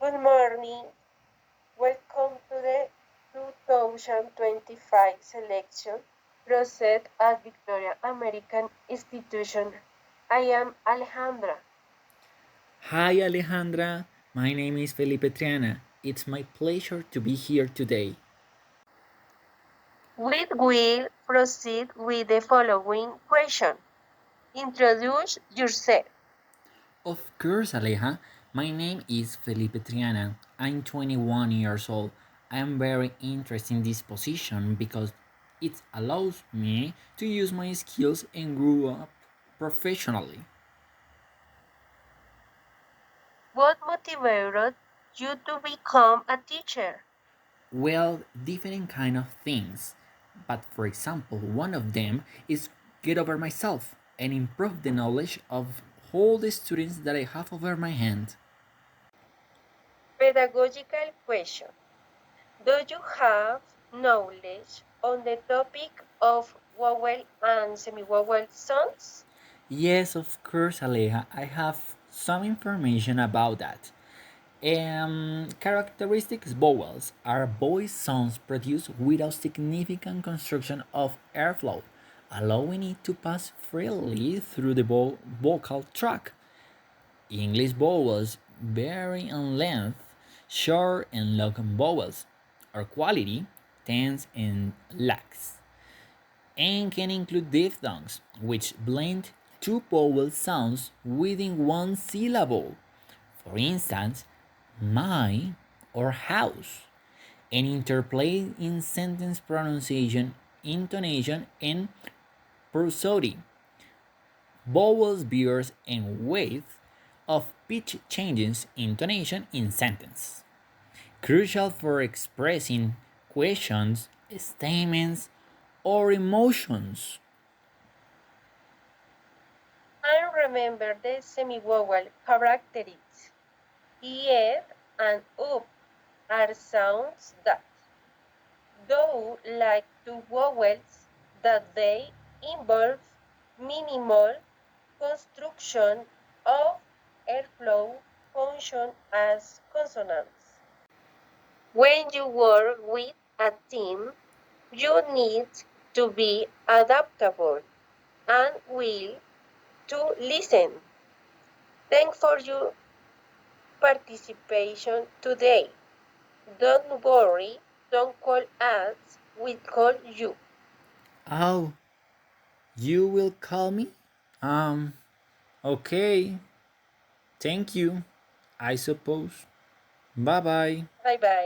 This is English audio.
Good morning. Welcome to the 2025 selection process at Victoria American Institution. I am Alejandra. Hi Alejandra, my name is Felipe Triana. It's my pleasure to be here today. We will proceed with the following question. Introduce yourself. Of course, Aleja, my name is Felipe Triana. I'm 21 years old. I am very interested in this position because it allows me to use my skills and grow up professionally. What motivated you to become a teacher? Well, different kind of things. But for example, one of them is get over myself and improve the knowledge of all the students that I have over my hand. Pedagogical question. Do you have knowledge on the topic of vowel and semivowel sounds? Yes, of course, Aleja. I have some information about that. Characteristics vowels are voice sounds produced without significant construction of airflow, allowing it to pass freely through the vocal tract. English vowels vary in length, short and long vowels are quality, tense, and lax, and can include diphthongs, which blend two vowel sounds within one syllable. For instance, my or house, and interplay in sentence pronunciation, intonation, and prosody. Vowels, bears, and width of pitch changes intonation in sentence. Crucial for expressing questions, statements, or emotions. I remember the semivowel characteristics. Yet and up are sounds that, though like two vowels, that they involve minimal construction of airflow function as consonants. When you work with a team, you need to be adaptable and will to listen. Thanks for your participation today. Don't worry, don't call us, we call you. Oh, you will call me? Um, okay. Thank you, I suppose. Bye bye. Bye bye.